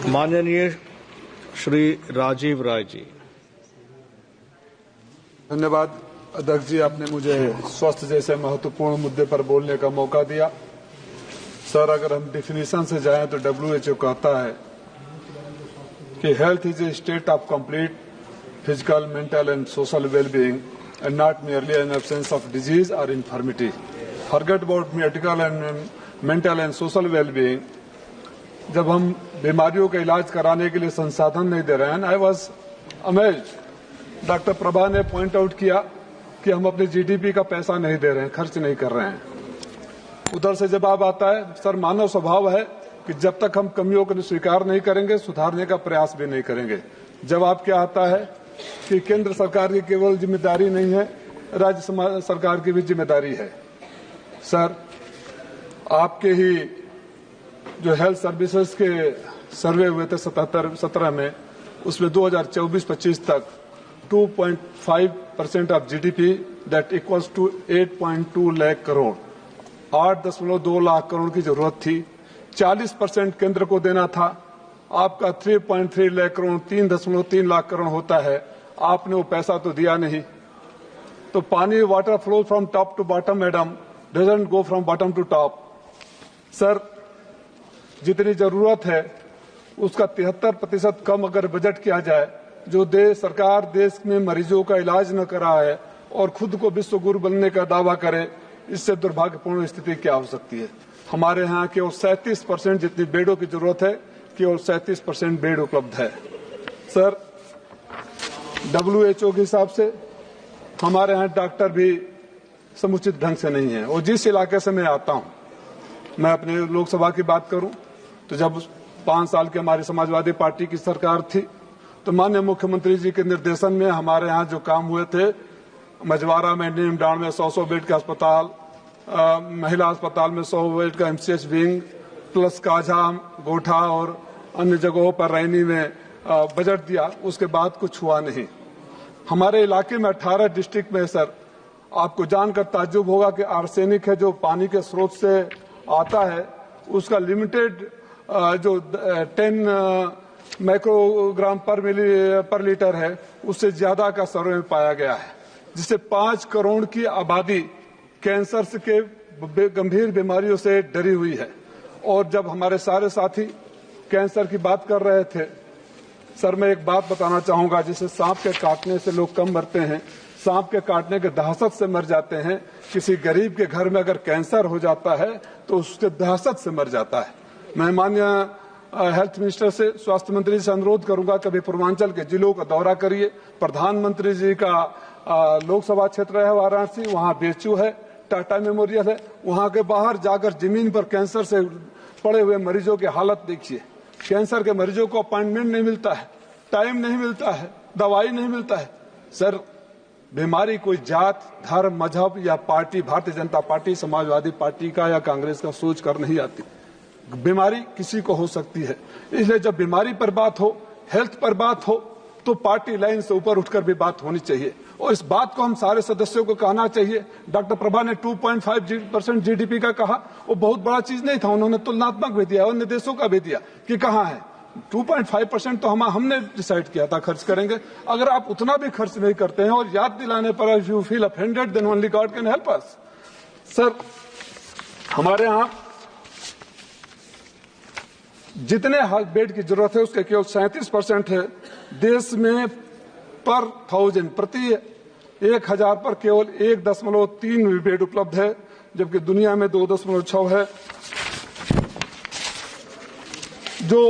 माननीय श्री राजीव राय जी। धन्यवाद अध्यक्ष जी, आपने मुझे स्वास्थ्य जैसे महत्वपूर्ण मुद्दे पर बोलने का मौका दिया। सर, अगर हम डिफिनीशन से जाएं तो WHO कहता है कि health is a state of complete physical, mental and social wellbeing and not merely an absence of disease और infirmity. Forget about medical and mental and social wellbeing. जब हम बीमारियों का इलाज कराने के लिए संसाधन नहीं दे रहे हैं, I was amazed. Doctor Prabha ने पॉइंट आउट किया कि हम अपने GDP का पैसा नहीं दे रहे हैं, खर्च नहीं कर रहे हैं। उधर से जवाब आता है, सर मानव स्वभाव है कि जब तक हम कमियों को स्वीकार नहीं करेंगे, सुधारने का प्रयास भी नहीं करेंगे। जवाब क्या आता है कि केंद्र सरकार की केवल जिम्मेदारी नहीं है, राज्य सरकार की भी जिम्मेदारी है। सर, आपके ही जो हेल्थ सर्विसेज के सर्वे हुए थे 17 में, उसमें 2024-25 तक 2.5% of GDP that equals to 8.2 lakh crore, 8.2 lakh crore की जरूरत थी। 40% केंद्र को देना था। आपका 3.3 लाख करोड़ 3.3 लाख करोड़ होता है। आपने वो पैसा तो दिया नहीं। तो पानी, water flow from top to bottom madam, doesn't go from bottom to top. Sir, जितनी जरूरत है उसका 73% कम अगर बजट किया जाए, जो सरकार देश में मरीजों का इलाज न करा है और खुद को विश्व गुरु बनने का दावा करे, इससे दुर्भाग्यपूर्ण स्थिति क्या हो सकती है। हमारे यहाँ केवल 37% जितनी बेडों की जरूरत है, केवल 37% बेड उपलब्ध है। सर, WHO के हिसाब से हमारे यहाँ डॉक्टर भी समुचित ढंग से नहीं है। और जिस इलाके से मैं आता हूँ, मैं अपने लोकसभा की बात करूं तो जब 5 साल की हमारी समाजवादी पार्टी की सरकार थी, तो माननीय मुख्यमंत्री जी के निर्देशन में हमारे यहाँ जो काम हुए थे, मजवारा में, नीमडांड में 100 बेड का अस्पताल, महिला अस्पताल में 100 बेड का MCH विंग, प्लस काझा, गोठा और अन्य जगहों पर रैनी में बजट दिया। उसके बाद कुछ हुआ नहीं। हमारे इलाके में 18 डिस्ट्रिक्ट में, सर, आपको जानकर ताज्जुब होगा कि आर्सेनिक है जो पानी के स्रोत से आता है, उसका लिमिटेड जो 10 माइक्रोग्राम पर लीटर है, उससे ज्यादा का सर्वे में पाया गया है, जिससे 5 करोड़ की आबादी कैंसर के गंभीर बीमारियों से डरी हुई है। और जब हमारे सारे साथी कैंसर की बात कर रहे थे, सर, मैं एक बात बताना चाहूंगा, जिसे सांप के काटने से लोग कम मरते हैं, सांप के काटने के दहशत से मर जाते हैं। किसी गरीब के घर में अगर कैंसर हो जाता है तो उसके दहशत से मर जाता है। मैं माननीय हेल्थ मिनिस्टर से, स्वास्थ्य मंत्री से अनुरोध करूंगा, कभी पूर्वांचल के जिलों का दौरा करिए। प्रधानमंत्री जी का लोकसभा क्षेत्र है वाराणसी, वहां BHU है, टाटा मेमोरियल है, वहां के बाहर जाकर जमीन पर कैंसर से पड़े हुए मरीजों की हालत देखिए। कैंसर के मरीजों को अपॉइंटमेंट नहीं मिलता है, टाइम नहीं मिलता है, दवाई नहीं मिलता है। सर, बीमारी कोई जात, धर्म, मजहब या party, Bharatiya Janata party, Samajwadi party का या कांग्रेस का सोच कर नहीं आती। बीमारी किसी को हो सकती है। इसलिए जब बीमारी पर बात हो, हेल्थ पर बात हो, तो पार्टी लाइन से ऊपर उठकर भी बात होनी चाहिए। और इस बात को हम सारे सदस्यों को कहना चाहिए। डॉक्टर प्रभा ने 2.5% GDP का कहा, वो बहुत बड़ा चीज नहीं था। उन्होंने तुलनात्मक भी दिया, अन्य देशों का भी दिया कि कहाँ है। 2.5% तो हमने डिसाइड किया था खर्च करेंगे। अगर आप उतना भी खर्च नहीं करते हैं और याद दिलाने पर if you feel offended then only God can help us. Sir, हमारे यहाँ जितने बेड की जरूरत है उसके केवल 37% है। देश में पर 1000, प्रति 1000 पर केवल 1.3 बेड उपलब्ध है, जबकि दुनिया में 2.6 है। जो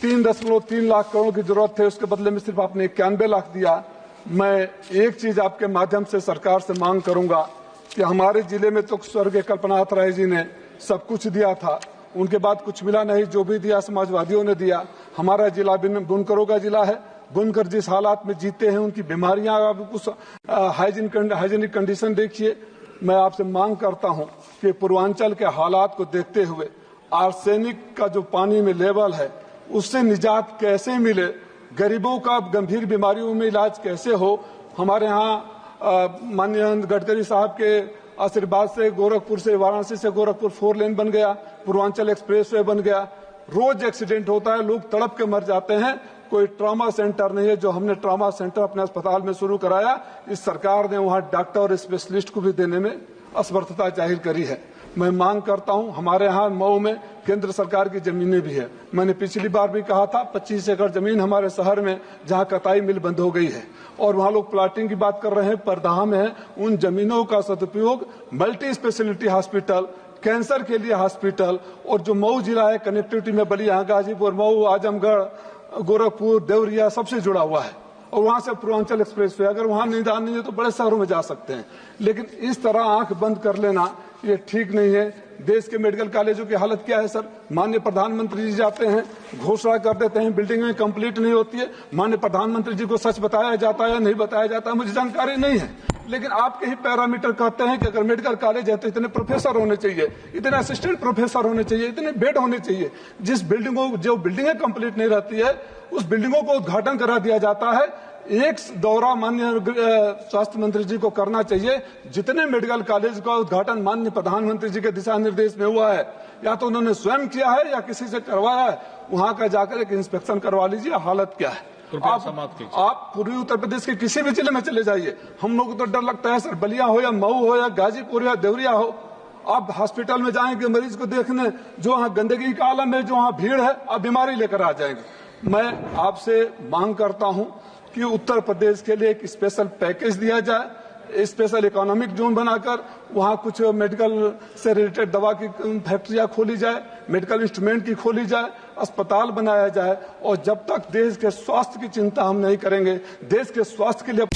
3.3 लाख करोड़ की जरूरत है, उसके बदले में सिर्फ आपने 91 लाख दिया। मैं एक चीज आपके माध्यम से सरकार से मांग करूंगा कि हमारे जिले में तो स्वर्गीय कल्पनाथ राय जी ने सब कुछ दिया था, उनके बाद कुछ मिला नहीं। जो भी दिया समाजवादियों ने दिया। हमारा जिला बुनकरों का जिला है। बुनकर जिस हालात में जीते हैं, उनकी बीमारियां, कुछ हाइजीनिक कंडीशन देखिए। मैं आपसे मांग करता हूं कि पूर्वांचल के हालात को देखते हुए आर्सेनिक का जो पानी में लेवल है, उससे निजात कैसे मिले, गरीबों का गंभीर बीमारियों में इलाज कैसे हो। हमारे यहाँ माननीय गडकरी साहब के आशीर्वाद से गोरखपुर से, वाराणसी से गोरखपुर 4 लेन बन गया, पूर्वांचल एक्सप्रेस वे बन गया। रोज एक्सीडेंट होता है, लोग तड़प के मर जाते हैं। कोई ट्रॉमा सेंटर नहीं है। जो हमने ट्रॉमा सेंटर अपने अस्पताल में शुरू कराया, इस सरकार ने वहां डॉक्टर और स्पेशलिस्ट को भी देने में असमर्थता जाहिर करी है। मैं मांग करता हूं, हमारे यहाँ मऊ में केंद्र सरकार की जमीनें भी है। मैंने पिछली बार भी कहा था 25 एकड़ जमीन हमारे शहर में जहां कताई मिल बंद हो गई है और वहां लोग प्लाटिंग की बात कर रहे हैं, परदाह में है। उन जमीनों का सदुपयोग मल्टी स्पेशलिटी हॉस्पिटल, कैंसर के लिए हॉस्पिटल और जो मऊ जिला है कनेक्टिविटी में बलिया, गाजीपुर, मऊ, आजमगढ़, गोरखपुर, देवरिया सबसे जुड़ा हुआ है और वहां से पूर्वांचल एक्सप्रेस वे, अगर वहां निदान नहीं है तो बड़े शहरों में जा सकते हैं। लेकिन इस तरह आंख बंद कर लेना ये ठीक नहीं है। देश के मेडिकल कॉलेजों की हालत क्या है सर? माननीय प्रधानमंत्री जी जाते हैं, घोषणा कर देते हैं, बिल्डिंगें कंप्लीट नहीं होती है। माननीय प्रधानमंत्री जी को सच बताया जाता है या नहीं बताया जाता है मुझे जानकारी नहीं है, लेकिन आपके ही पैरामीटर कहते हैं कि अगर मेडिकल कॉलेज है तो इतने प्रोफेसर होने चाहिए, इतने असिस्टेंट प्रोफेसर होने चाहिए, इतने बेड होने चाहिए। जिस बिल्डिंगों जो बिल्डिंगें कंप्लीट नहीं रहती है उस बिल्डिंगों को उद्घाटन करा दिया जाता है। एक दौरा माननीय स्वास्थ्य मंत्री जी को करना चाहिए। जितने मेडिकल कॉलेज का उद्घाटन माननीय प्रधानमंत्री जी के दिशा निर्देश में हुआ है, या तो उन्होंने स्वयं किया है या किसी से करवाया है, वहां का जाकर एक इंस्पेक्शन करवा लीजिए हालत क्या है। आप पूर्वी उत्तर प्रदेश के किसी भी जिले में चले जाइए, हम लोग को तो डर लगता है सर, बलिया हो या मऊ हो या गाजीपुर या देवरिया हो, आप हॉस्पिटल में जाएंगे मरीज को देखने, जो वहाँ गंदगी का आलम है, जो वहाँ भीड़ है, आप बीमारी लेकर आ जाएंगे। मैं आपसे मांग करता हूं कि उत्तर प्रदेश के लिए एक स्पेशल पैकेज दिया जाए, स्पेशल इकोनॉमिक जोन बनाकर वहां कुछ मेडिकल से रिलेटेड दवा की फैक्ट्रियां खोली जाए, मेडिकल इंस्ट्रूमेंट की खोली जाए, अस्पताल बनाया जाए। और जब तक देश के स्वास्थ्य की चिंता हम नहीं करेंगे, देश के स्वास्थ्य के लिए